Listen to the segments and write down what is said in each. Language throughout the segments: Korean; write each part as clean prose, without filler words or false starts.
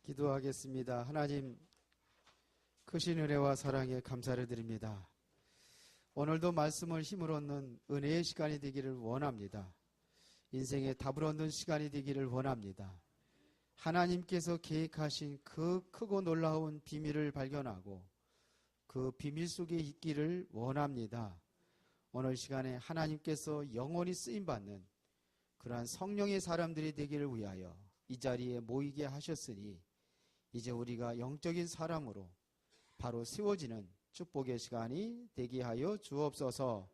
기도하겠습니다. 하나님, 크신 은혜와 사랑에 감사를 드립니다. 오늘도 말씀을 힘을 얻는 은혜의 시간이 되기를 원합니다. 인생의 답을 얻는 시간이 되기를 원합니다. 하나님께서 계획하신 그 크고 놀라운 비밀을 발견하고 그 비밀 속에 있기를 원합니다. 오늘 시간에 하나님께서 영원히 쓰임받는 그러한 성령의 사람들이 되기를 위하여 이 자리에 모이게 하셨으니 이제 우리가 영적인 사람으로 바로 세워지는 축복의 시간이 되게 하여 주옵소서.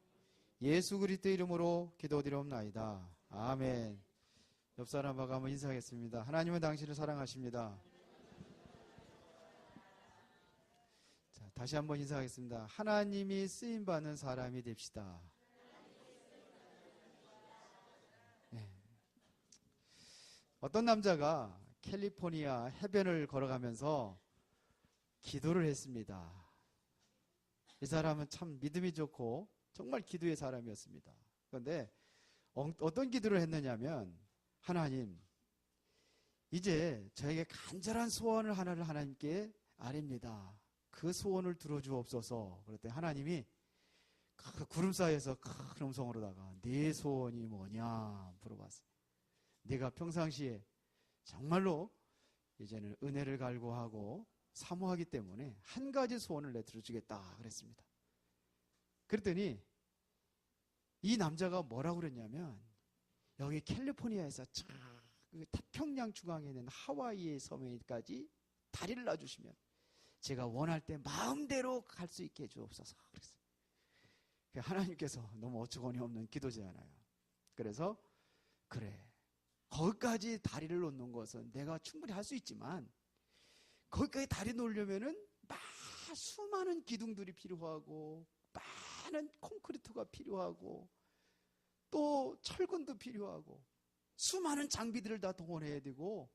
예수 그리스도 이름으로 기도드리옵나이다. 아멘. 옆 사람하고 한번 인사하겠습니다. 하나님은 당신을 사랑하십니다. 자, 다시 한번 인사하겠습니다. 하나님이 쓰임받는 사람이 됩시다. 네. 어떤 남자가 캘리포니아 해변을 걸어가면서 기도를 했습니다. 이 사람은 참 믿음이 좋고 정말 기도의 사람이었습니다. 그런데 어떤 기도를 했느냐면, 하나님, 이제 저에게 간절한 소원을 하나를 하나님께 아립니다. 그 소원을 들어주옵소서. 그랬더니 하나님이 그 구름 사이에서 큰 음성으로다가 네 소원이 뭐냐 물어봤어요. 네가 평상시에 정말로 이제는 은혜를 갈구하고 사모하기 때문에 한 가지 소원을 내 들어주겠다 그랬습니다. 그랬더니 이 남자가 뭐라고 그랬냐면, 여기 캘리포니아에서 그 태평양 중앙에 있는 하와이의 섬에까지 다리를 놔주시면 제가 원할 때 마음대로 갈 수 있게 해주옵소서 그랬어요. 하나님께서 너무 어처구니 없는 기도잖아요. 그래서 그래, 거기까지 다리를 놓는 것은 내가 충분히 할 수 있지만 거기까지 다리 놓으려면은 수많은 기둥들이 필요하고 많은 콘크리트가 필요하고 또 철근도 필요하고 수많은 장비들을 다 동원해야 되고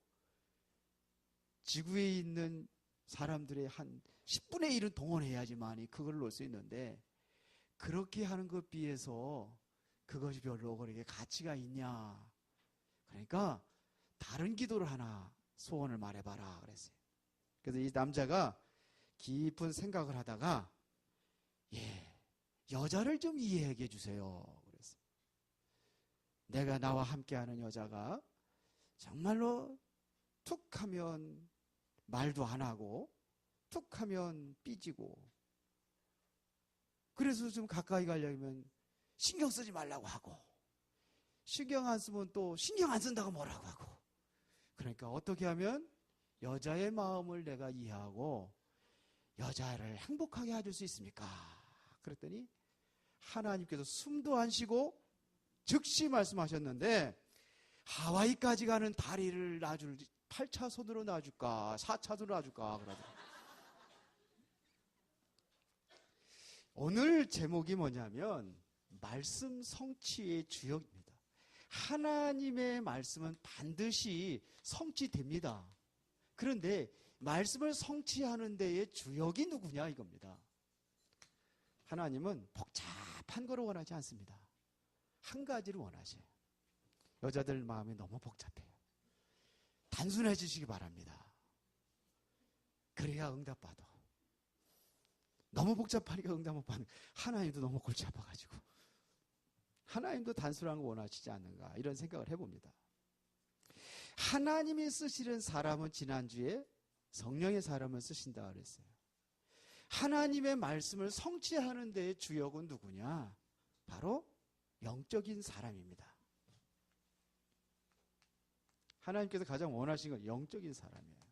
지구에 있는 사람들의 한 10분의 1은 동원해야지만이 그걸 놓을 수 있는데, 그렇게 하는 것 비해서 그것이 별로 그렇게 가치가 있냐. 그러니까 다른 기도를 하나 소원을 말해봐라 그랬어요. 그래서 이 남자가 깊은 생각을 하다가 여자를 좀 이해하게 해주세요 그랬어요. 내가 나와 함께하는 여자가 정말로 툭 하면 말도 안 하고 툭 하면 삐지고, 그래서 좀 가까이 가려면 신경 쓰지 말라고 하고, 신경 안 쓰면 또 신경 안 쓴다고 뭐라고 하고, 그러니까 어떻게 하면 여자의 마음을 내가 이해하고 여자를 행복하게 해줄 수 있습니까? 그랬더니 하나님께서 숨도 안 쉬고 즉시 말씀하셨는데, 하와이까지 가는 다리를 놔줄 8차선으로 놔줄까 4차선으로 놔줄까 그러더라고요. 오늘 제목이 뭐냐면 말씀 성취의 주역입니다. 하나님의 말씀은 반드시 성취됩니다. 그런데 말씀을 성취하는 데의 주역이 누구냐 이겁니다. 하나님은 복잡한 거를 원하지 않습니다. 한 가지를 원하셔요. 여자들 마음이 너무 복잡해요. 단순해지시기 바랍니다. 그래야 응답받아. 너무 복잡하니까 응답 못 받는, 하나님도 너무 골치 아파가지고 하나님도 단순한 거 원하시지 않는가, 이런 생각을 해봅니다. 하나님이 쓰시는 사람은 지난주에 성령의 사람을 쓰신다 그랬어요. 하나님의 말씀을 성취하는 데의 주역은 누구냐? 바로 영적인 사람입니다. 하나님께서 가장 원하시는 건 영적인 사람이에요.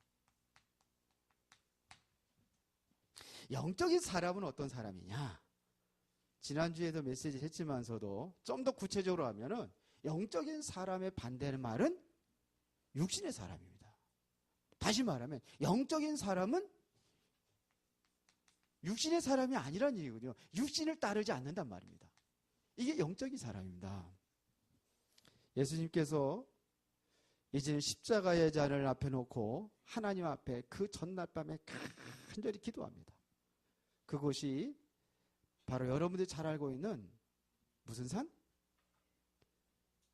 영적인 사람은 어떤 사람이냐? 지난주에도 메시지를 했지만서도 좀 더 구체적으로 하면은 영적인 사람의 반대는 말은 육신의 사람입니다. 다시 말하면 영적인 사람은 육신의 사람이 아니란 얘기거든요. 육신을 따르지 않는단 말입니다. 이게 영적인 사람입니다. 예수님께서 이제는 십자가의 잔을 앞에 놓고 하나님 앞에 그 전날 밤에 간절히 기도합니다. 그곳이 바로 여러분들이 잘 알고 있는 무슨 산?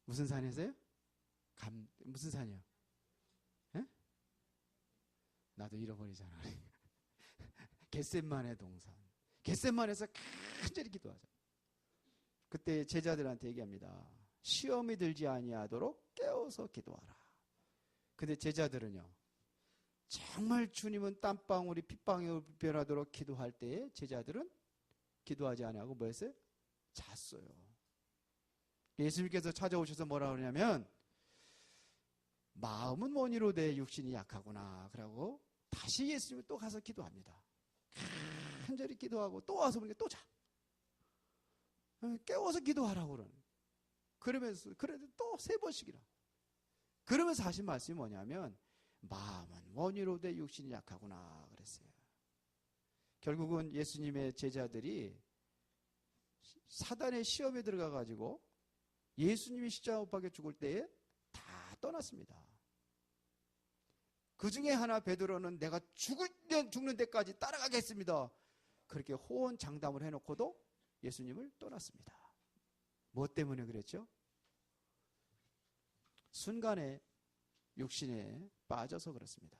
무슨 산이세요? 무슨 산이요? 예? 나도 잃어버리잖아. 겟셋만의 동산. 겟셋만에서 간절히 기도하자. 그때 제자들한테 얘기합니다. 시험이 들지 아니하도록 깨어서 기도하라. 근데 제자들은요, 정말 주님은 땀방울이 핏방울이 변하도록 기도할 때에 제자들은 기도하지 아니하고 뭐 했어요? 잤어요. 예수님께서 찾아오셔서 뭐라 그러냐면, 마음은 원이로되 육신이 약하구나. 그러고 다시 예수님이 또 가서 기도합니다. 간절히 기도하고 또 와서 보니까 또 자. 깨워서 기도하라고 그러는. 그러면서 그래도 또 3번씩이나. 그러면서 하신 말씀이 뭐냐면, 마음은 원이로되 육신이 약하구나 그랬어요. 결국은 예수님의 제자들이 사단의 시험에 들어가 가지고 예수님이 십자가 못 박혀 죽을 때에 다 떠났습니다. 그 중에 하나 베드로는 내가 죽는 데까지 따라가겠습니다. 그렇게 호언장담을 해놓고도 예수님을 떠났습니다. 뭐 때문에 그랬죠? 순간에 육신에 빠져서 그렇습니다.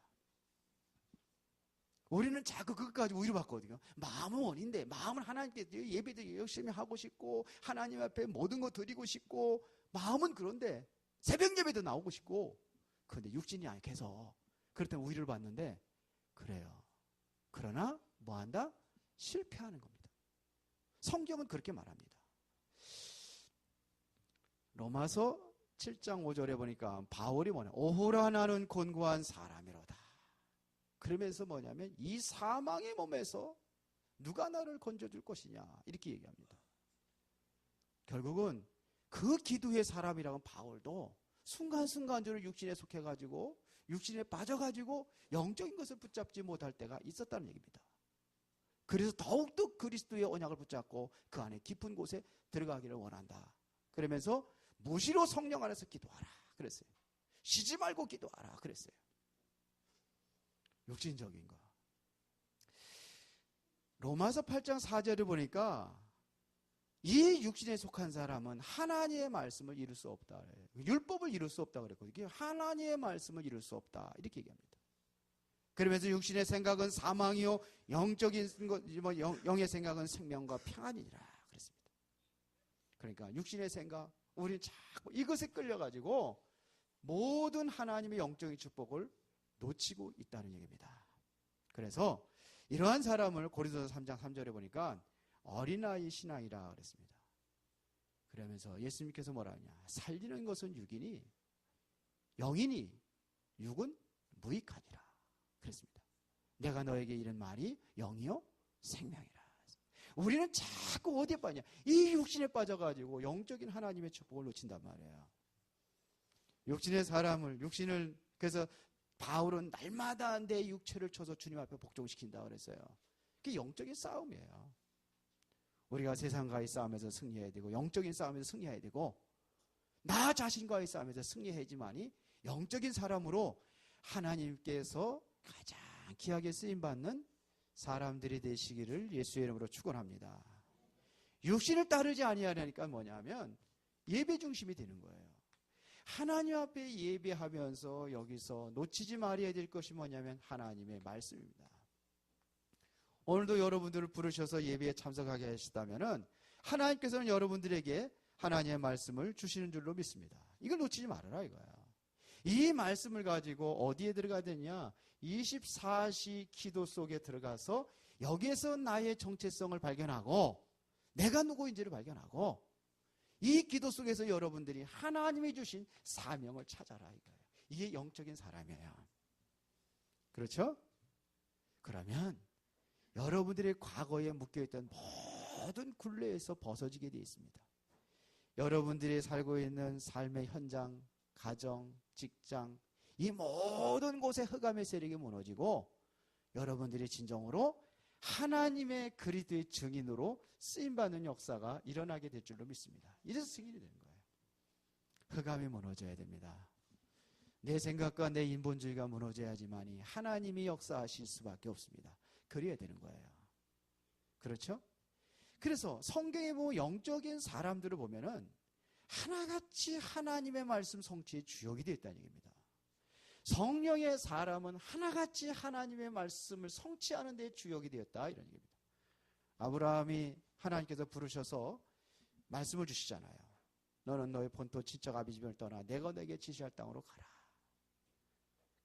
우리는 자꾸 그것까지 위로받거든요. 마음은 원인데, 마음은 하나님께 예배도 열심히 하고 싶고 하나님 앞에 모든 거 드리고 싶고 마음은 그런데 새벽 예배도 나오고 싶고, 그런데 육신이 약해서 그렇다면 위로를 받는데, 그래요. 그러나 뭐한다? 실패하는 겁니다. 성경은 그렇게 말합니다. 로마서 7장 5절에 보니까 바울이 뭐냐, 오호라 나는 곤고한 사람이로다. 그러면서 뭐냐면, 이 사망의 몸에서 누가 나를 건져줄 것이냐 이렇게 얘기합니다. 결국은 그 기도의 사람이라는 바울도 순간순간적으로 육신에 속해가지고 육신에 빠져가지고 영적인 것을 붙잡지 못할 때가 있었다는 얘기입니다. 그래서 더욱더 그리스도의 언약을 붙잡고 그 안에 깊은 곳에 들어가기를 원한다. 그러면서 무시로 성령 안에서 기도하라 그랬어요. 쉬지 말고 기도하라 그랬어요. 육신적인 거. 로마서 8장 4절을 보니까 이 육신에 속한 사람은 하나님의 말씀을 이룰 수 없다. 율법을 이룰 수 없다 그랬거든요. 하나님의 말씀을 이룰 수 없다 이렇게 얘기합니다. 그러면서 육신의 생각은 사망이요 영적인 것, 영의 생각은 생명과 평안이니라 그랬습니다. 그러니까 육신의 생각, 우리는 자꾸 이것에 끌려가지고 모든 하나님의 영적인 축복을 놓치고 있다는 얘기입니다. 그래서 이러한 사람을 고린도서 3장 3절에 보니까 어린아이 신앙이라 그랬습니다. 그러면서 예수님께서 뭐라 하냐, 살리는 것은 육이니 영이니 육은 무익하니라 그랬습니다. 내가 너에게 이른 말이 영이요 생명이라. 우리는 자꾸 어디에 빠냐, 이 육신에 빠져가지고 영적인 하나님의 축복을 놓친단 말이에요. 육신을 그래서 바울은 날마다 내 육체를 쳐서 주님 앞에 복종시킨다 그랬어요. 그게 영적인 싸움이에요. 우리가 세상과의 싸움에서 승리해야 되고 영적인 싸움에서 승리해야 되고 나 자신과의 싸움에서 승리해야지만이 영적인 사람으로 하나님께서 가장 귀하게 쓰임받는 사람들이 되시기를 예수의 이름으로 축원합니다. 육신을 따르지 아니하려니까 뭐냐면 예배 중심이 되는 거예요. 하나님 앞에 예배하면서 여기서 놓치지 말아야 될 것이 뭐냐면 하나님의 말씀입니다. 오늘도 여러분들을 부르셔서 예배에 참석하게 하셨다면 하나님께서는 여러분들에게 하나님의 말씀을 주시는 줄로 믿습니다. 이걸 놓치지 말아라 이거야. 이 말씀을 가지고 어디에 들어가야 되냐, 24시 기도 속에 들어가서 여기에서 나의 정체성을 발견하고 내가 누구인지를 발견하고 이 기도 속에서 여러분들이 하나님이 주신 사명을 찾아라 이거예요. 이게 영적인 사람이에요. 그렇죠? 그러면 여러분들의 과거에 묶여있던 모든 굴레에서 벗어지게 되어 있습니다. 여러분들이 살고 있는 삶의 현장, 가정, 직장, 이 모든 곳에 흑암의 세력이 무너지고 여러분들이 진정으로 하나님의 그리스도의 증인으로 쓰임받는 역사가 일어나게 될 줄로 믿습니다. 이래서 승인이 되는 거예요. 흑암이 무너져야 됩니다. 내 생각과 내 인본주의가 무너져야지만이 하나님이 역사하실 수밖에 없습니다. 그래야 되는 거예요. 그렇죠? 그래서 성경에 보면 영적인 사람들을 보면은 하나같이 하나님의 말씀 성취의 주역이 되어 있다는 얘기입니다. 성령의 사람은 하나같이 하나님의 말씀을 성취하는 데 주역이 되었다, 이런 얘기입니다. 아브라함이 하나님께서 부르셔서 말씀을 주시잖아요. 너는 너의 본토 친척 아비집을 떠나 내가 너에게 지시할 땅으로 가라.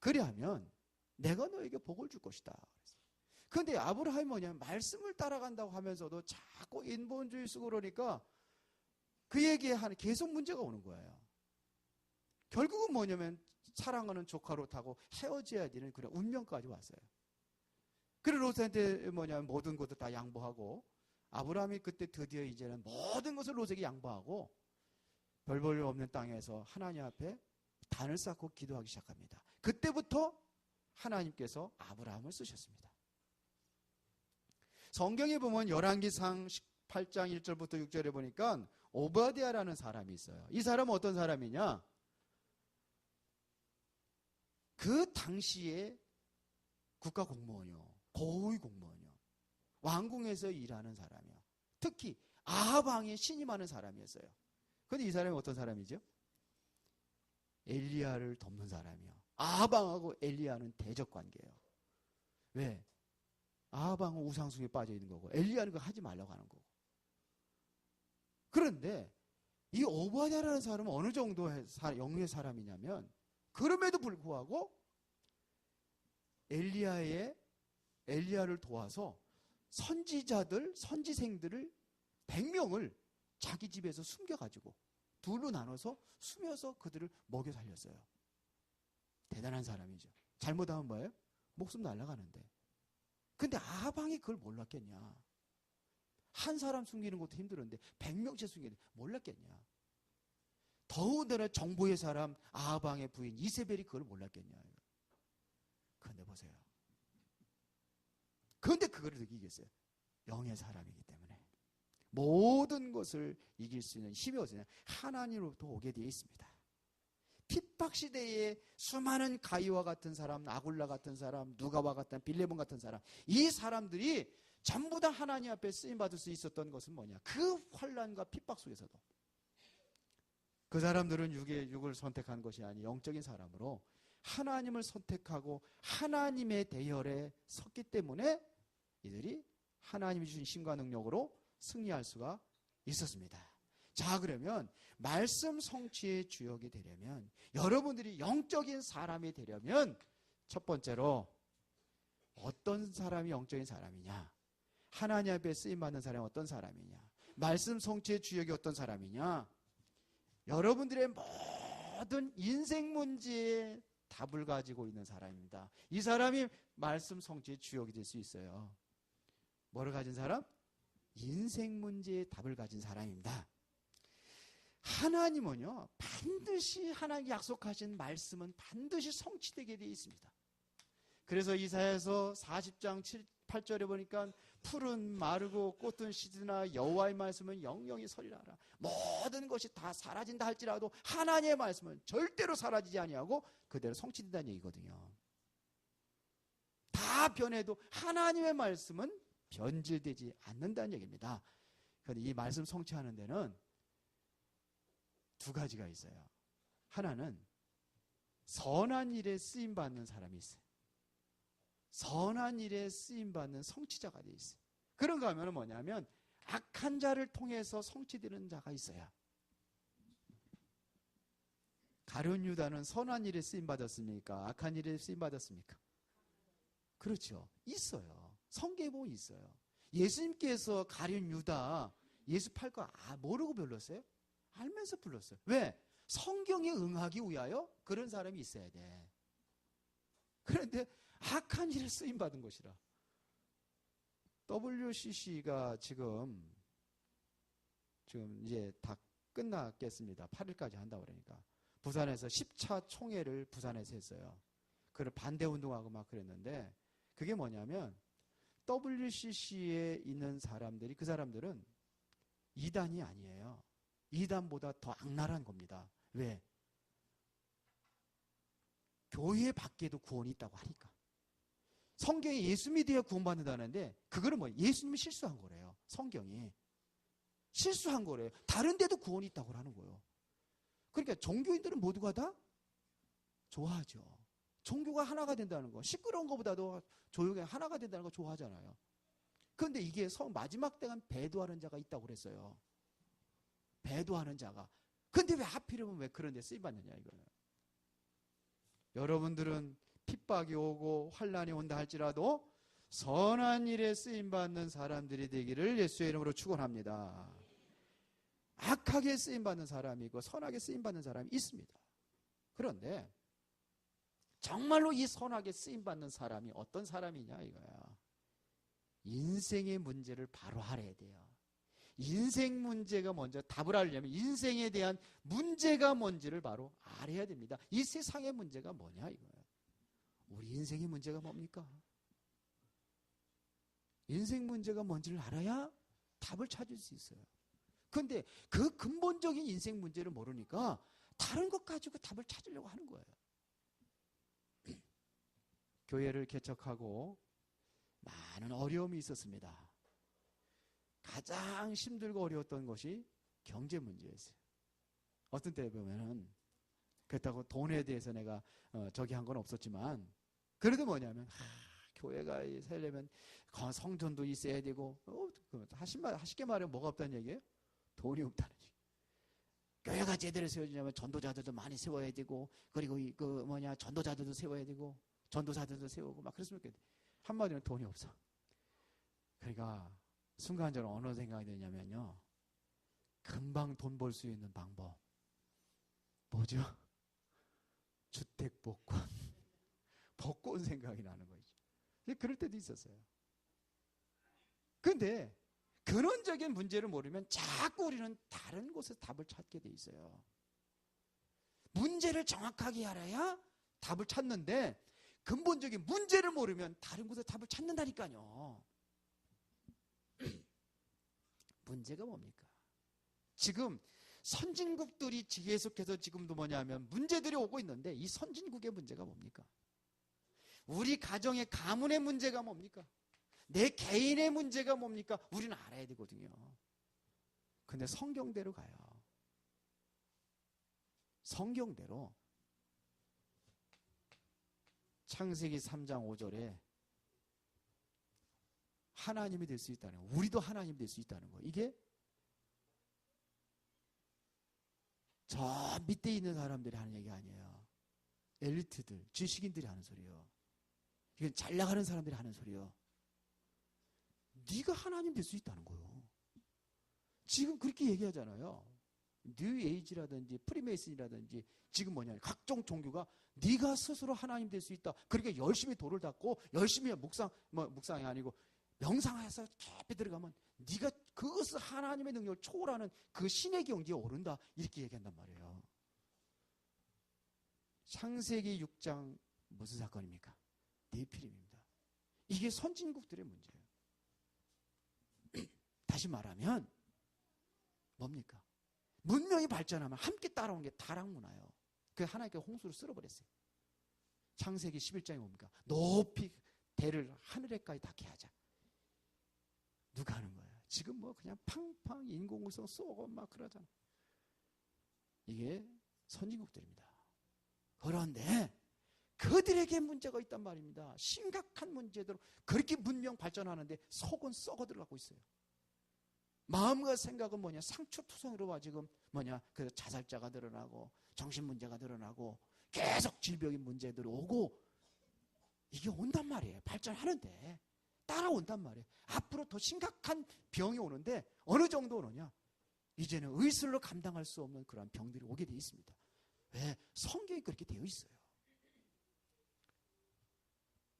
그리하면 내가 너에게 복을 줄 것이다. 그런데 아브라함이 뭐냐면 말씀을 따라간다고 하면서도 자꾸 인본주의 쓰고 그러니까 그에게 계속 문제가 오는 거예요. 결국은 뭐냐면 사랑하는 조카로 타고 헤어져야 되는 그런 운명까지 왔어요. 그래서 롯한테 뭐냐면 모든 것도 다 양보하고, 아브라함이 그때 드디어 이제는 모든 것을 롯에게 양보하고 별 볼 일 없는 땅에서 하나님 앞에 단을 쌓고 기도하기 시작합니다. 그때부터 하나님께서 아브라함을 쓰셨습니다. 성경에 보면 열왕기상 18장 1절부터 6절에 보니까 오바댜라는 사람이 있어요. 이 사람은 어떤 사람이냐? 그 당시에 국가 공무원이요, 고위 공무원이요, 왕궁에서 일하는 사람이요, 특히 아합 왕에 신임하는 사람이었어요. 그런데 이 사람이 어떤 사람이죠? 엘리야를 돕는 사람이요. 아합 왕하고 엘리야는 대적 관계예요. 왜? 아합 왕은 우상숭에 빠져 있는 거고 엘리야는 그거 하지 말라고 하는 거고. 그런데 이 오바댜라는 사람은 어느 정도의 영의 사람이냐면, 그럼에도 불구하고 엘리야를 도와서 선지자들, 선지생들을 100명을 자기 집에서 숨겨가지고 둘로 나눠서 숨겨서 그들을 먹여 살렸어요. 대단한 사람이죠. 잘못하면 뭐예요? 목숨 날아가는데. 근데 아합 왕이 그걸 몰랐겠냐? 한 사람 숨기는 것도 힘들었는데 100명째 숨기는 몰랐겠냐? 더군다나 정보의 사람 아합 왕의 부인 이세벨이 그걸 몰랐겠냐? 그런데 보세요. 그런데 그거를 이기겠어요. 영의 사람이기 때문에 모든 것을 이길 수 있는 힘이 어디냐? 하나님으로부터 오게 되어 있습니다. 핍박 시대에 수많은 가이와 같은 사람, 아굴라 같은 사람, 누가와 같은 빌레몬 같은 사람, 이 사람들이 전부 다 하나님 앞에 쓰임 받을 수 있었던 것은 뭐냐? 그 환난과 핍박 속에서도 그 사람들은 육을 선택한 것이 아니 영적인 사람으로 하나님을 선택하고 하나님의 대열에 섰기 때문에 이들이 하나님이 주신 힘과 능력으로 승리할 수가 있었습니다. 자, 그러면 말씀 성취의 주역이 되려면, 여러분들이 영적인 사람이 되려면 첫 번째로 어떤 사람이 영적인 사람이냐? 하나님 앞에 쓰임받는 사람이 어떤 사람이냐? 말씀 성취의 주역이 어떤 사람이냐? 여러분들의 모든 인생 문제에 답을 가지고 있는 사람입니다. 이 사람이 말씀 성취의 주역이 될 수 있어요. 뭐를 가진 사람? 인생 문제의 답을 가진 사람입니다. 하나님은요, 반드시 하나님 약속하신 말씀은 반드시 성취되게 되어 있습니다. 그래서 이사야서 40장 8절에 보니까 풀은 마르고 꽃은 시드나 여호와의 말씀은 영영이 서리라라. 모든 것이 다 사라진다 할지라도 하나님의 말씀은 절대로 사라지지 아니하고 그대로 성취된다는 얘기거든요. 다 변해도 하나님의 말씀은 변질되지 않는다는 얘기입니다. 그런데 이 말씀 성취하는 데는 두 가지가 있어요. 하나는 선한 일에 쓰임받는 사람이 있어요. 선한 일에 쓰임받는 성취자가 되어 있어요. 그런가 하면 뭐냐면 악한 자를 통해서 성취되는 자가 있어요. 가룟 유다는 선한 일에 쓰임받았습니까? 악한 일에 쓰임받았습니까? 그렇죠. 있어요. 성경에 보면 있어요. 예수님께서 가룟 유다 예수 팔 거 모르고 불렀어요? 알면서 불렀어요. 왜? 성경에 응하기 위하여 그런 사람이 있어야 돼. 그런데 악한 일에 쓰임받은 것이라. WCC가 지금 이제 다 끝났겠습니다. 8일까지 한다고 그러니까. 부산에서 10차 총회를 부산에서 했어요. 그걸 반대운동하고 막 그랬는데, 그게 뭐냐면 WCC에 있는 사람들이, 그 사람들은 이단이 아니에요. 이단보다 더 악랄한 겁니다. 왜? 교회 밖에도 구원이 있다고 하니까. 성경에 예수 믿어야 구원받는다는데 그거는 뭐예요? 예수님이 실수한 거래요. 성경이 실수한 거래요. 다른 데도 구원이 있다고 하는 거예요. 그러니까 종교인들은 모두가 다 좋아하죠. 종교가 하나가 된다는 거, 시끄러운 것보다도 조용히 하나가 된다는 거 좋아하잖아요. 그런데 이게 마지막 때는 배도하는 자가 있다고 그랬어요. 배도하는 자가. 근데 왜 하필이면 왜 그런 데 쓰임받느냐 이거는. 여러분들은 핍박이 오고 환란이 온다 할지라도 선한 일에 쓰임받는 사람들이 되기를 예수의 이름으로 축원합니다. 악하게 쓰임받는 사람이 있고 선하게 쓰임받는 사람이 있습니다. 그런데 정말로 이 선하게 쓰임받는 사람이 어떤 사람이냐 이거야. 인생의 문제를 바로 알아야 돼요. 인생 문제가 먼저 답을 하려면 인생에 대한 문제가 뭔지를 바로 알아야 됩니다. 이 세상의 문제가 뭐냐 이거예요. 우리 인생의 문제가 뭡니까? 인생 문제가 뭔지를 알아야 답을 찾을 수 있어요. 그런데 그 근본적인 인생 문제를 모르니까 다른 것 가지고 답을 찾으려고 하는 거예요. 교회를 개척하고 많은 어려움이 있었습니다. 가장 힘들고 어려웠던 것이 경제 문제였어요. 어떤 때 보면은 그렇다고 돈에 대해서 내가 저기 한 건 없었지만 그래도 뭐냐면 교회가 살려면 성전도 있어야 되고 하쉽게 말하면 뭐가 없다는 얘기예요? 돈이 없다는 얘기. 교회가 제대로 세워지려면 전도자들도 많이 세워야 되고 그리고 전도자들도 세워야 되고 전도사들도 세우고 막 그랬으면 좋겠는데 한마디로 돈이 없어. 그러니까 순간적으로 어느 생각이 드냐면요. 금방 돈 벌 수 있는 방법. 뭐죠? 주택 복권. 복권 생각이 나는 거죠. 그럴 때도 있었어요. 그런데 근원적인 문제를 모르면 자꾸 우리는 다른 곳에서 답을 찾게 돼 있어요. 문제를 정확하게 알아야 답을 찾는데 근본적인 문제를 모르면 다른 곳에서 답을 찾는다니까요. 문제가 뭡니까? 지금 선진국들이 계속해서 지금도 뭐냐면 문제들이 오고 있는데 이 선진국의 문제가 뭡니까? 우리 가정의 가문의 문제가 뭡니까? 내 개인의 문제가 뭡니까? 우리는 알아야 되거든요. 근데 성경대로 가요. 성경대로 창세기 3장 5절에 하나님이 될 수 있다는 거. 우리도 하나님이 될 수 있다는 거. 이게 저 밑에 있는 사람들이 하는 얘기 아니에요. 엘리트들, 지식인들이 하는 소리예요. 이건 잘 나가는 사람들이 하는 소리예요. 네가 하나님 될 수 있다는 거예요. 지금 그렇게 얘기하잖아요. 뉴 에이지라든지 프리메이슨이라든지 지금 각종 종교가 네가 스스로 하나님 될 수 있다. 그러니까 열심히 돌을 닦고 열심히 묵상이 아니고 명상해서 깊이 들어가면 네가 그것을 하나님의 능력을 초월하는 그 신의 경지에 오른다. 이렇게 얘기한단 말이에요. 창세기 6장 무슨 사건입니까? 네피림입니다. 이게 선진국들의 문제예요. 다시 말하면 뭡니까? 문명이 발전하면 함께 따라온 게 타락문화예요. 그 하나님께 홍수를 쓸어버렸어요. 창세기 11장에 뭡니까? 높이 대를 하늘에까지 닿게 하자. 누가 하는 거예요? 지금 그냥 팡팡 인공위성 쏘고 막 그러잖아. 이게 선진국들입니다. 그런데 그들에게 문제가 있단 말입니다. 심각한 문제대로 그렇게 문명 발전하는데 속은 썩어 들어가고 있어요. 마음과 생각은 상처투성이로 지금 그 자살자가 늘어나고 정신문제가 늘어나고 계속 질병의 문제들이 오고 이게 온단 말이에요. 발전하는데 따라온단 말이에요. 앞으로 더 심각한 병이 오는데 어느 정도 오느냐? 이제는 의술로 감당할 수 없는 그런 병들이 오게 되어 있습니다. 왜? 성경이 그렇게 되어 있어요.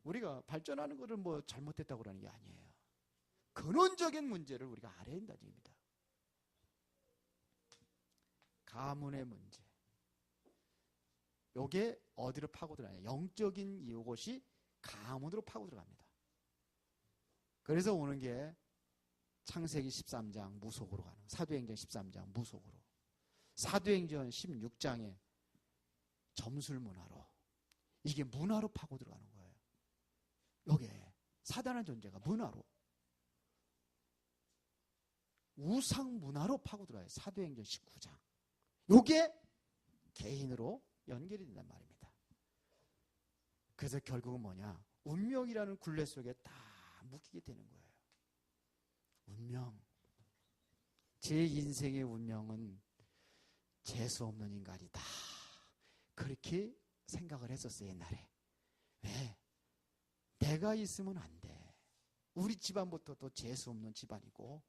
우리가 발전하는 것을 잘못했다고 그러는 게 아니에요. 근원적인 문제를 우리가 알아야 된다는 얘기입니다. 가문의 문제. 요게 어디로 파고 들어가냐? 영적인 이것이 가문으로 파고 들어갑니다. 그래서 오는 게 창세기 13장 무속으로 가는, 사도행전 13장 무속으로, 사도행전 16장에 점술 문화로, 이게 문화로 파고 들어가는 거예요. 요게 사단의 존재가 문화로, 우상 문화로 파고 들어가요. 사도행전 19장. 요게 개인으로 연결이 된단 말입니다. 그래서 결국은 뭐냐? 운명이라는 굴레 속에 다 묶이게 되는 거예요. 운명. 제 인생의 운명은 재수 없는 인간이다. 그렇게 생각을 했었어요, 옛날에. 왜? 내가 있으면 안 돼. 우리 집안부터 또 재수 없는 집안이고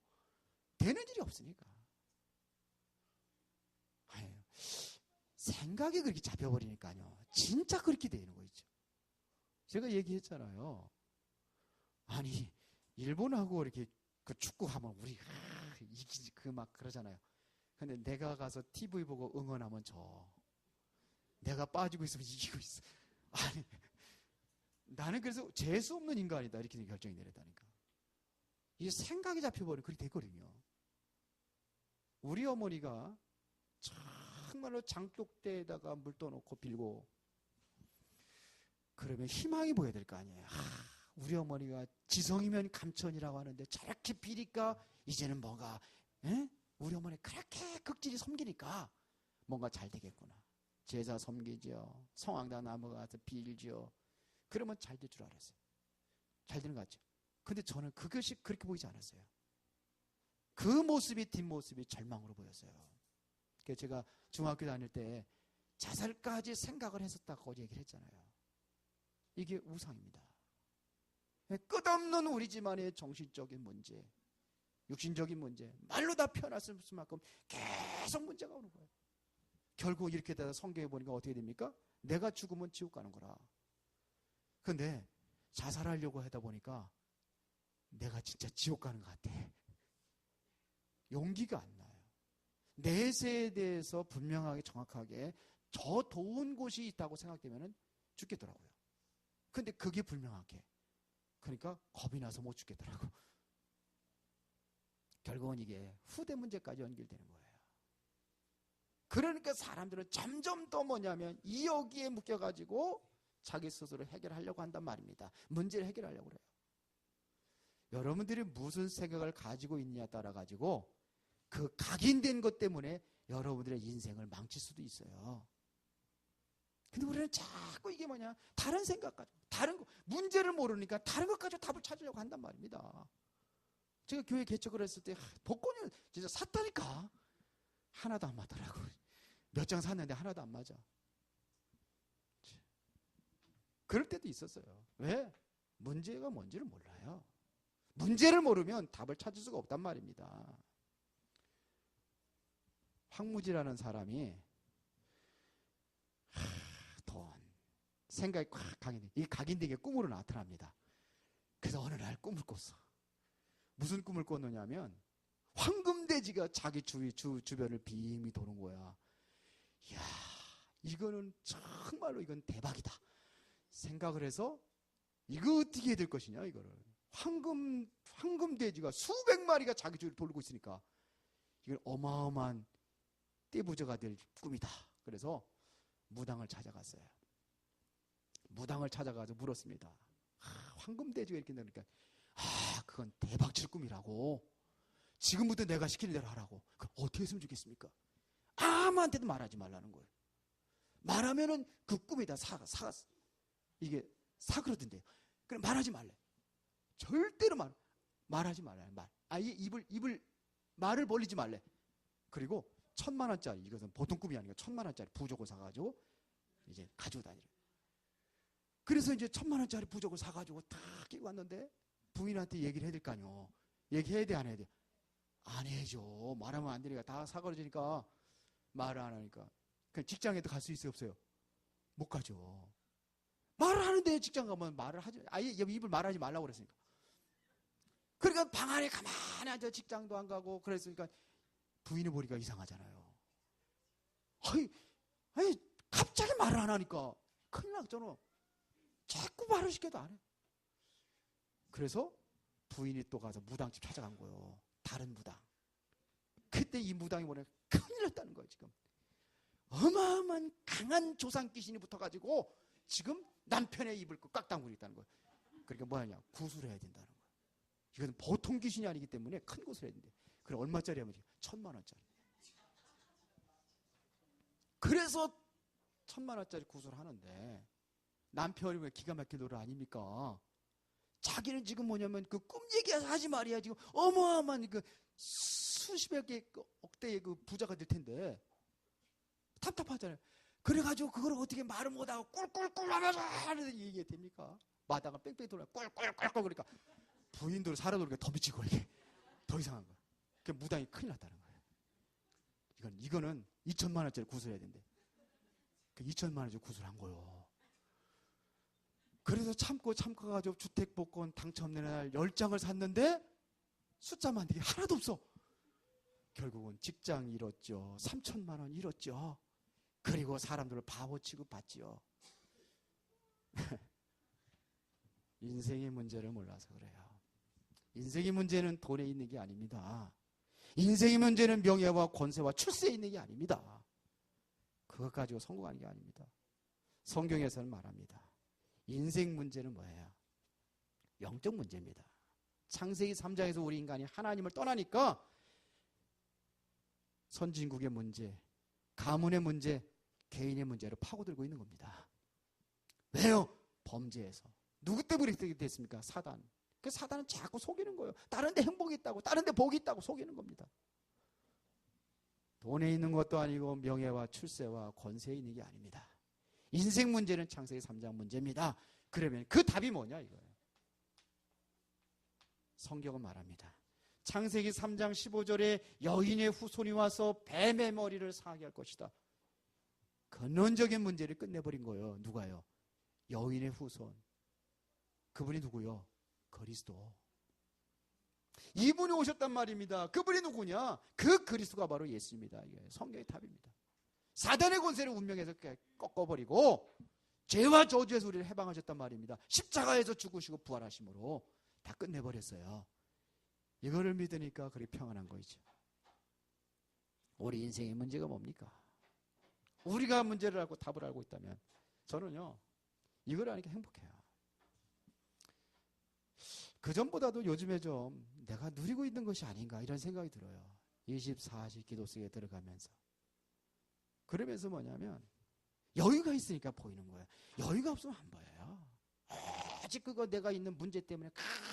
되는 일이 없으니까. 아유, 생각이 그렇게 잡혀버리니까요. 진짜 그렇게 되는 거 있죠. 제가 얘기했잖아요. 아니, 일본하고 이렇게 그 축구하면 우리 이기지 그 막 그러잖아요. 근데 내가 가서 TV 보고 응원하면 져. 내가 빠지고 있으면 이기고 있어. 아니, 나는 그래서 재수 없는 인간이다 이렇게 결정이 내렸다니까. 이게 생각이 잡혀버리면 그렇게 되거든요. 우리 어머니가 정말로 장독대에다가 물 떠놓고 빌고 그러면 희망이 보여야 될 거 아니에요. 우리 어머니가 지성이면 감천이라고 하는데 저렇게 비니까 이제는 뭐가 우리 어머니 그렇게 극진히 섬기니까 뭔가 잘 되겠구나. 제사 섬기죠. 성황당 넘어가서 빌죠. 그러면 잘 될 줄 알았어요. 잘 되는 것 같죠. 근데 저는 그것이 그렇게 보이지 않았어요. 그 모습이 뒷모습이 절망으로 보였어요. 그래서 제가 중학교 다닐 때 자살까지 생각을 했었다고 얘기를 했잖아요. 이게 우상입니다. 끝없는 우리 집안의 정신적인 문제, 육신적인 문제, 말로 다 표현할 수만큼 계속 문제가 오는 거예요. 결국 이렇게 되다 성경에 보니까 어떻게 됩니까? 내가 죽으면 지옥 가는 거라. 근데 자살하려고 하다 보니까 내가 진짜 지옥 가는 것 같아. 용기가 안 나요. 내세에 대해서 분명하게 정확하게 저 좋은 곳이 있다고 생각되면 죽겠더라고요. 근데 그게 불명확해. 그러니까 겁이 나서 못 죽겠더라고. 결국은 이게 후대 문제까지 연결되는 거예요. 그러니까 사람들은 점점 더 뭐냐면 이 여기에 묶여가지고 자기 스스로 해결하려고 한단 말입니다. 문제를 해결하려고 그래요. 여러분들이 무슨 생각을 가지고 있느냐에 따라 가지고 그 각인된 것 때문에 여러분들의 인생을 망칠 수도 있어요. 근데 우리는 자꾸 이게 뭐냐 다른 생각 가지고 다른 거 문제를 모르니까 다른 것 가지고 답을 찾으려고 한단 말입니다. 제가 교회 개척을 했을 때 복권을 진짜 샀다니까 하나도 안 맞더라고. 몇 장 샀는데 하나도 안 맞아. 그럴 때도 있었어요. 왜? 문제가 뭔지를 몰라요. 문제를 모르면 답을 찾을 수가 없단 말입니다. 황무지라는 사람이 돈, 생각이 꽉 각인돼. 이 각인되게 꿈으로 나타납니다. 그래서 어느 날 꿈을 꿨어. 무슨 꿈을 꿨느냐면 황금돼지가 자기 주변을 빙이 도는 거야. 이야, 이거는 정말로 이건 대박이다. 생각을 해서 이거 어떻게 해야 될 것이냐 이거를. 황금돼지가 수백 마리가 자기 주위를 돌고 있으니까 이건 어마어마한 떼부자가 될 꿈이다. 그래서 무당을 찾아갔어요. 무당을 찾아가서 물었습니다. 황금돼지가 이렇게 되니까 그건 대박칠 꿈이라고. 지금부터 내가 시키는 대로 하라고. 그럼 어떻게 했으면 좋겠습니까? 아무한테도 말하지 말라는 거예요. 말하면은 그 꿈에다 이게 사그러든대요. 그럼 말하지 말래. 절대로 말하지 말아요. 아예 입을 말을 벌리지 말래. 그리고 1,000만 원짜리, 이것은 보통 꿈이 아니고 1,000만 원짜리 부족을 사가지고 이제 가지고 다니래. 그래서 이제 1,000만 원짜리 부족을 사가지고 다 끼고 왔는데 부인한테 얘기를 해야 될 거 아니요. 얘기해야 돼, 안 해야 돼? 안 해줘. 말하면 안 되니까 다 사그러지니까 말을 안 하니까. 그냥 직장에도 갈 수 있어요, 없어요? 못 가죠. 말을 하는데 직장 가면 말을 하지, 아예 입을 말하지 말라고 그랬으니까. 그러니까 방 안에 가만히 앉아 직장도 안 가고 그랬으니까 부인이 보니까 이상하잖아요. 아니, 갑자기 말을 안 하니까 큰일 났잖아. 자꾸 말을 시켜도 안 해. 그래서 부인이 또 가서 무당집 찾아간 거예요. 다른 무당. 그때 이 무당이 뭐냐, 큰일 났다는 거예요, 지금. 어마어마한 강한 조상 귀신이 붙어가지고 지금 남편의 입을 꽉 다물고 있다는 거예요. 그러니까 뭐하냐, 구술을 해야 된다는 거예요. 이건 보통 귀신이 아니기 때문에 큰 구술을 해야 된대. 그래, 얼마짜리 하면 1,000만 원짜리. 그래서 1,000만 원짜리 구술을 하는데 남편이 왜 기가 막힌 노래 아닙니까? 자기는 지금 뭐냐면 그 꿈 얘기하지 말이야. 지금 어마어마한 그 수십억 개 억대의 그 부자가 될 텐데 답답하잖아요. 그래가지고 그걸 어떻게 말을 못하고 꿀꿀꿀 하면서 하는 얘기가 됩니까? 마당을 뺑뺑 돌아 꿀꿀꿀꿀 그러니까 부인들 살아 돌니까 더 미치고 이게 더 이상한 거야. 그 무당이 큰일 났다는 거예요. 이거는 2천만 원짜리 구슬해야 된대. 그 2천만 원짜리 구슬한 거요. 그래서 참고가지고 주택복권 당첨되는 날 10장을 샀는데 숫자만 되게 하나도 없어. 결국은 직장 잃었죠. 3천만 원 잃었죠. 그리고 사람들을 바보 취급받지요. 인생의 문제를 몰라서 그래요. 인생의 문제는 돈에 있는 게 아닙니다. 인생의 문제는 명예와 권세와 출세에 있는 게 아닙니다. 그것 가지고 성공하는 게 아닙니다. 성경에서는 말합니다. 인생 문제는 뭐예요? 영적 문제입니다. 창세기 3장에서 우리 인간이 하나님을 떠나니까 선진국의 문제, 가문의 문제, 개인의 문제로 파고들고 있는 겁니다. 왜요? 범죄에서. 누구 때문에 그렇게 됐습니까? 사단. 그 사단은 자꾸 속이는 거예요. 다른 데 행복이 있다고, 다른 데 복이 있다고 속이는 겁니다. 돈에 있는 것도 아니고 명예와 출세와 권세에 있는 게 아닙니다. 인생 문제는 창세기 3장 문제입니다. 그러면 그 답이 뭐냐 이거예요. 성경은 말합니다. 창세기 3장 15절에 여인의 후손이 와서 뱀의 머리를 상하게 할 것이다. 근원적인 문제를 끝내버린 거예요. 누가요? 여인의 후손. 그분이 누구요? 그리스도. 이분이 오셨단 말입니다. 그분이 누구냐? 그 그리스도가 바로 예수입니다. 이게 성경의 답입니다. 사단의 권세를 운명에서 꺾어버리고 죄와 저주에서 우리를 해방하셨단 말입니다. 십자가에서 죽으시고 부활하심으로 다 끝내버렸어요. 이거를 믿으니까 그리 평안한 거죠. 우리 인생의 문제가 뭡니까? 우리가 문제를 알고 답을 알고 있다면 저는요 이걸 아니까 행복해요. 그전보다도 요즘에 좀 내가 누리고 있는 것이 아닌가 이런 생각이 들어요. 24시 기도 속에 들어가면서. 그러면서 뭐냐면 여유가 있으니까 보이는 거예요. 여유가 없으면 안 보여요. 아직 그거 내가 있는 문제 때문에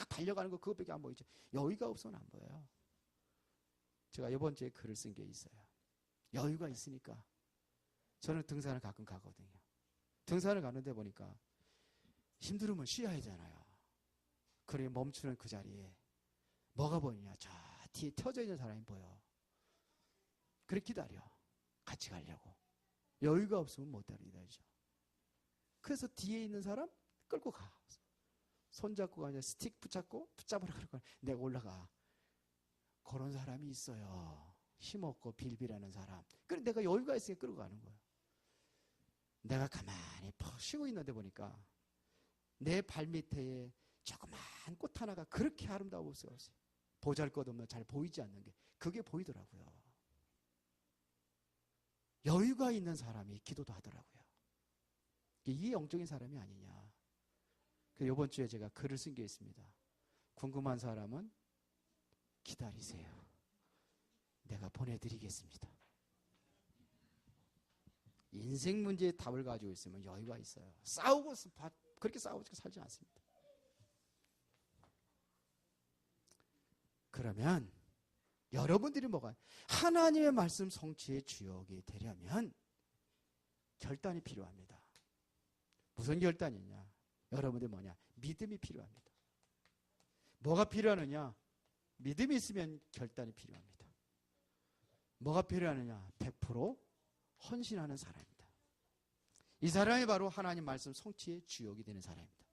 달려가는 거 그것밖에 안 보이죠. 여유가 없으면 안 보여요. 제가 이번 주에 글을 쓴 게 있어요. 여유가 있으니까 저는 등산을 가끔 가거든요. 등산을 가는데 보니까 힘들으면 쉬어야 하잖아요. 그래 멈추는 그 자리에 뭐가 보이냐? 저 뒤에 터져 있는 사람이 보여. 그래 기다려. 같이 가려고. 여유가 없으면 못 기다리죠. 그래서 뒤에 있는 사람 끌고 가. 손잡고 가냐 스틱 붙잡으라 그럴 거야. 내가 올라가. 그런 사람이 있어요. 힘없고 빌빌하는 사람. 그래 내가 여유가 있으니까 끌고 가는 거예요. 내가 가만히 푹 쉬고 있는데 보니까 내 발밑에 조그만 꽃 하나가 그렇게 아름다웠어요. 보잘것없는 잘 보이지 않는 게 그게 보이더라고요. 여유가 있는 사람이 기도도 하더라고요. 이게 영적인 사람이 아니냐. 이번 주에 제가 글을 쓴 게 있습니다. 궁금한 사람은 기다리세요. 내가 보내드리겠습니다. 인생 문제의 답을 가지고 있으면 여유가 있어요. 그렇게 싸우고 살지 않습니다. 그러면 여러분들이 뭐가 하나님의 말씀 성취의 주역이 되려면 결단이 필요합니다. 무슨 결단이냐? 여러분들 뭐냐? 믿음이 필요합니다. 뭐가 필요하느냐? 믿음이 있으면 결단이 필요합니다. 뭐가 필요하느냐? 100% 헌신하는 사람입니다. 이 사람이 바로 하나님 말씀 성취의 주역이 되는 사람입니다.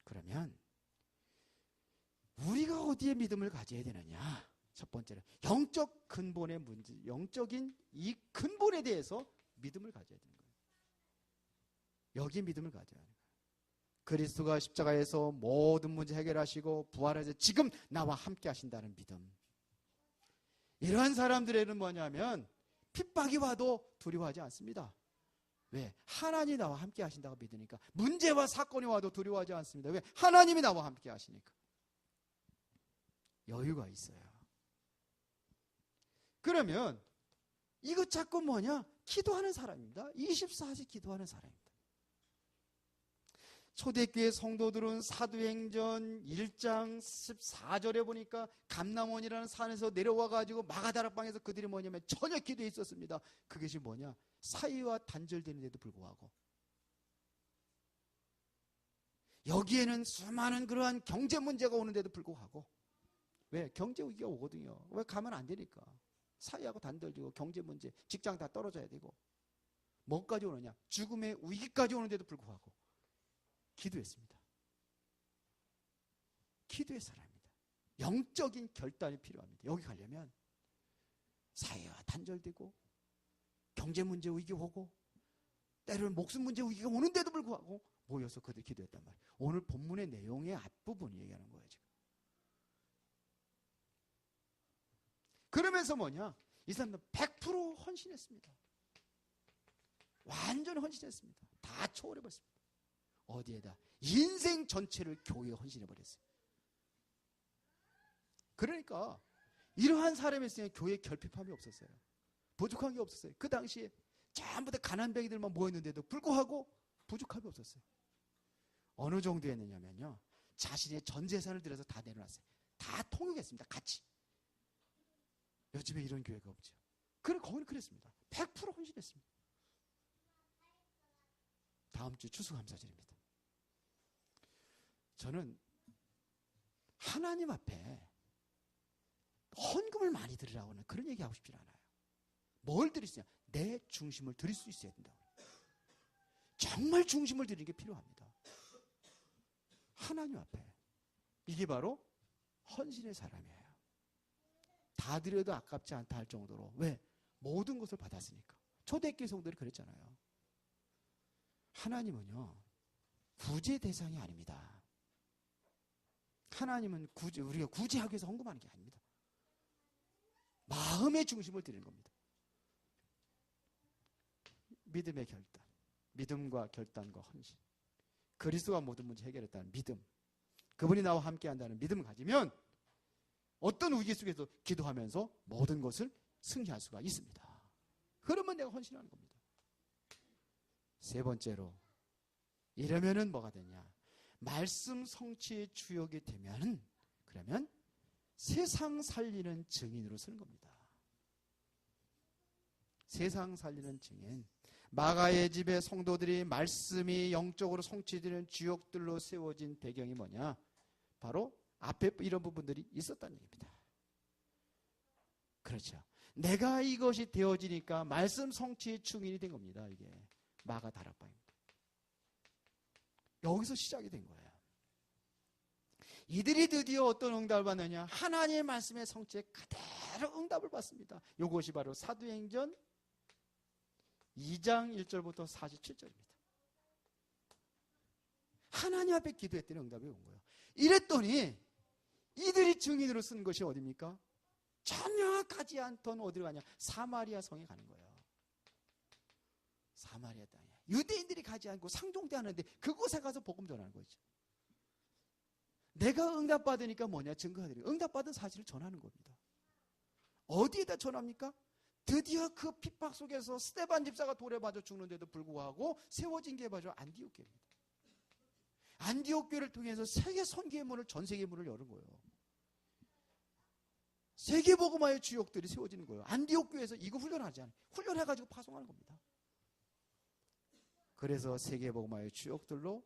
그러면 우리가 어디에 믿음을 가져야 되느냐? 첫 번째는 영적 근본의 문제, 영적인 이 근본에 대해서 믿음을 가져야 되는 거예요. 여기에 믿음을 가져야 하는 거예요. 그리스도가 십자가에서 모든 문제 해결하시고 부활해서 지금 나와 함께 하신다는 믿음. 이러한 사람들에는 뭐냐면 핍박이 와도 두려워하지 않습니다. 왜? 하나님이 나와 함께 하신다고 믿으니까. 문제와 사건이 와도 두려워하지 않습니다. 왜? 하나님이 나와 함께 하시니까. 여유가 있어요. 그러면 이것 자꾸 뭐냐? 기도하는 사람입니다. 24시 기도하는 사람입니다. 초대교회 성도들은 사도행전 1장 14절에 보니까 감람원이라는 산에서 내려와 가지고 마가다락방에서 그들이 뭐냐면 저녁 기도에 있었습니다. 그것이 뭐냐? 사이와 단절되는데도 불구하고 여기에는 수많은 그러한 경제 문제가 오는데도 불구하고, 왜? 경제 위기가 오거든요. 왜? 가면 안 되니까. 사이하고 단절되고 경제 문제, 직장 다 떨어져야 되고, 뭐까지 오느냐? 죽음의 위기까지 오는데도 불구하고 기도했습니다. 기도의 사람입니다. 영적인 결단이 필요합니다. 여기 가려면 사회와 단절되고 경제 문제 위기가 오고 때로는 목숨 문제 위기가 오는데도 불구하고 모여서 그들 기도했단 말이에요. 오늘 본문의 내용의 앞부분이 얘기하는 거예요, 지금. 그러면서 뭐냐? 이 사람들은 100% 헌신했습니다. 완전 헌신했습니다. 다 초월해버렸습니다. 어디에다? 인생 전체를 교회에 헌신해버렸어요. 그러니까 이러한 사람이 있으면 교회에 결핍함이 없었어요. 부족한 게 없었어요. 그 당시에 전부 다 가난뱅이들만 모였는데도 불구하고 부족함이 없었어요. 어느 정도였느냐면요, 자신의 전 재산을 들여서 다 내려놨어요. 다 통역했습니다. 같이. 요즘에 이런 교회가 없죠. 거기는 그랬습니다. 100% 헌신했습니다. 다음 주 추수감사절입니다. 저는 하나님 앞에 헌금을 많이 드리라고는 그런 얘기하고 싶지 않아요. 뭘 드릴 수 있냐? 내 중심을 드릴 수 있어야 된다고. 정말 중심을 드리는 게 필요합니다. 하나님 앞에. 이게 바로 헌신의 사람이에요. 다 드려도 아깝지 않다 할 정도로. 왜? 모든 것을 받았으니까. 초대교회 성도들이 그랬잖아요. 하나님은요, 구제 대상이 아닙니다. 하나님은 우리가 구제하기 위해서 헌금하는 게 아닙니다. 마음의 중심을 드리는 겁니다. 믿음의 결단, 믿음과 결단과 헌신. 그리스도가 모든 문제 해결했다는 믿음, 그분이 나와 함께 한다는 믿음을 가지면 어떤 위기 속에서 기도하면서 모든 것을 승리할 수가 있습니다. 그러면 내가 헌신하는 겁니다. 세 번째로, 이러면은 뭐가 되냐? 말씀 성취의 주역이 되면은, 그러면 세상 살리는 증인으로 서는 겁니다. 세상 살리는 증인. 마가의 집에 성도들이 말씀이 영적으로 성취되는 주역들로 세워진 배경이 뭐냐? 바로 앞에 이런 부분들이 있었다는 얘기입니다. 그렇죠. 내가 이것이 되어지니까 말씀 성취의 증인이 된 겁니다. 이게 마가 다락방입니다. 여기서 시작이 된 거예요. 이들이 드디어 어떤 응답을 받느냐? 하나님의 말씀의 성취에 그대로 응답을 받습니다. 이것이 바로 사도행전 2장 1절부터 47절입니다. 하나님 앞에 기도했더니 응답이 온 거예요. 이랬더니 이들이 증인으로 쓴 것이 어디입니까? 전혀 가지 않던 어디로 가냐? 사마리아 성에 가는 거예요. 사마리아 땅에. 유대인들이 가지 않고 상종대 하는데 그곳에 가서 복음 전하는 거죠. 내가 응답받으니까 뭐냐? 증거가 드리고 응답받은 사실을 전하는 겁니다. 어디에다 전합니까? 드디어 그 핍박 속에서 스데반 집사가 돌에 맞아 죽는데도 불구하고 세워진 게 바로 안디옥 교회입니다. 안디옥 교회를 통해서 세계 선교의 문을, 전 세계 문을 여는 거예요. 세계 복음화의 주역들이 세워지는 거예요. 안디옥 교회에서 이거 훈련하지 않아요. 훈련해가지고 파송하는 겁니다. 그래서 세계 복음화의 주역들로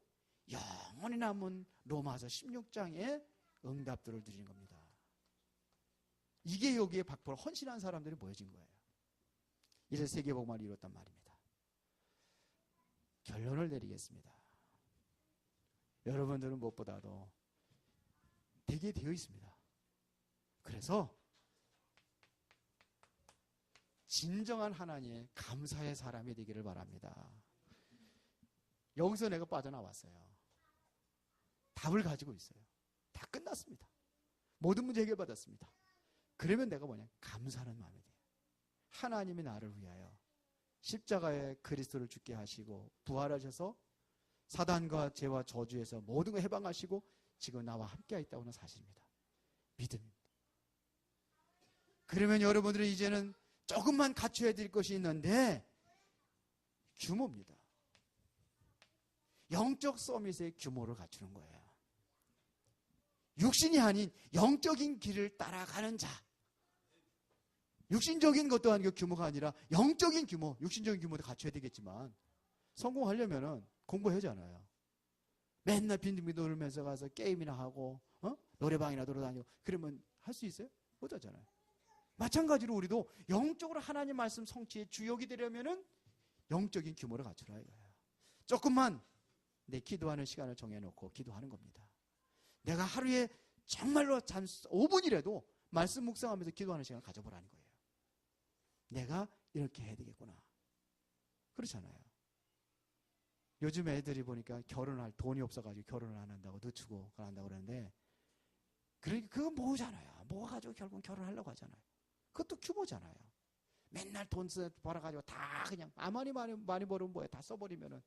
영원히 남은 로마서 16장의 응답들을 드리는 겁니다. 이게 여기에 100% 헌신한 사람들이 모여진 거예요. 이래서 세계 복음화를 이뤘단 말입니다. 결론을 내리겠습니다. 여러분들은 무엇보다도 되게 되어 있습니다. 그래서 진정한 하나님의 감사의 사람이 되기를 바랍니다. 여기서 내가 빠져나왔어요. 답을 가지고 있어요. 다 끝났습니다. 모든 문제 해결받았습니다. 그러면 내가 뭐냐? 감사하는 마음이 돼요. 하나님이 나를 위하여 십자가에 그리스도를 죽게 하시고 부활하셔서 사단과 죄와 저주에서 모든 걸 해방하시고 지금 나와 함께 있다고 하는 사실입니다. 믿음입니다. 그러면 여러분들은 이제는 조금만 갖춰야 될 것이 있는데 규모입니다. 영적 서밋의 규모를 갖추는 거예요. 육신이 아닌 영적인 길을 따라가는 자. 육신적인 것도 아니고 규모가 아니라 영적인 규모, 육신적인 규모도 갖춰야 되겠지만 성공하려면은 공부해야잖아요. 맨날 빈둥빈둥 돌면서 가서 게임이나 하고 노래방이나 돌아다니고 그러면 할 수 있어요? 못하잖아요. 마찬가지로 우리도 영적으로 하나님 말씀 성취의 주역이 되려면은 영적인 규모를 갖추라 이거예요. 조금만 내 기도하는 시간을 정해놓고 기도하는 겁니다. 내가 하루에 정말로 5분이라도 말씀 묵상하면서 기도하는 시간을 가져보라는 거예요. 내가 이렇게 해야 되겠구나. 그렇잖아요. 요즘 애들이 보니까 결혼할 돈이 없어가지고 결혼을 안 한다고 늦추고 안 한다고 그러는데 그러니까 그건 모으잖아요. 모아가지고 결국은 결혼하려고 하잖아요. 그것도 규모잖아요. 맨날 돈 벌어가지고 다 그냥 아무리 많이 벌으면 뭐예요. 다 써버리면은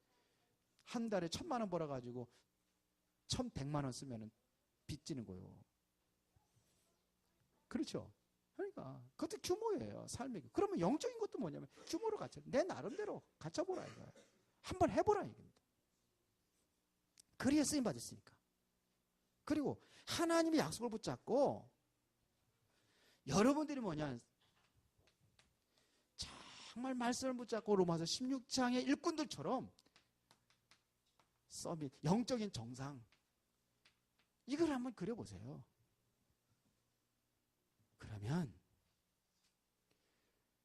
한 달에 1,000만 원 벌어가지고 1,100만 원 쓰면은 빚지는 거예요. 그렇죠? 그러니까 그것도 규모예요. 삶의. 그러면 영적인 것도 뭐냐면 규모로 갖춰. 내 나름대로 갖춰보라 이거예요. 한번 해보라 이겁니다. 그래야 쓰임 받았으니까. 그리고 하나님의 약속을 붙잡고 여러분들이 뭐냐 정말 말씀을 붙잡고 로마서 16장의 일꾼들처럼 서밋, 영적인 정상 이걸 한번 그려보세요. 그러면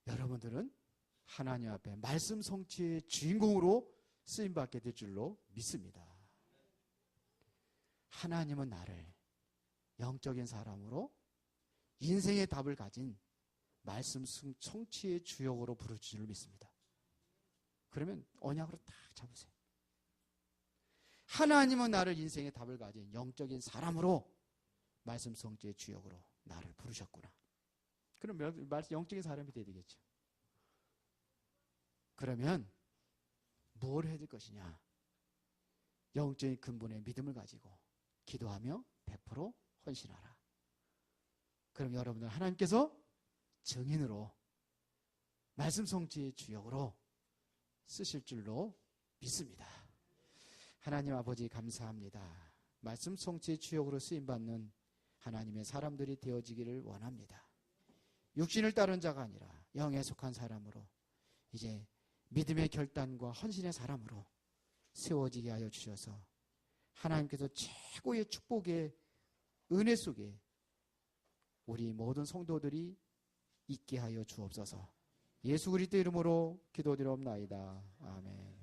여러분들은 하나님 앞에 말씀 성취의 주인공으로 쓰임받게 될 줄로 믿습니다. 하나님은 나를 영적인 사람으로 인생의 답을 가진 말씀 성취의 주역으로 부르실 줄 믿습니다. 그러면 언약으로 딱 잡으세요. 하나님은 나를 인생의 답을 가진 영적인 사람으로 말씀 성취의 주역으로 나를 부르셨구나. 그럼 영적인 사람이 돼야 되겠죠. 그러면 뭘 해야 될 것이냐? 영적인 근본의 믿음을 가지고 기도하며 100% 헌신하라. 그럼 여러분들 하나님께서 증인으로 말씀 성취의 주역으로 쓰실 줄로 믿습니다. 하나님 아버지 감사합니다. 말씀 성취의 주역으로 쓰임받는 하나님의 사람들이 되어지기를 원합니다. 육신을 따른 자가 아니라 영에 속한 사람으로 이제 믿음의 결단과 헌신의 사람으로 세워지게 하여 주셔서 하나님께서 최고의 축복의 은혜 속에 우리 모든 성도들이 있게 하여 주옵소서. 예수 그리스도 이름으로 기도드리옵나이다. 아멘.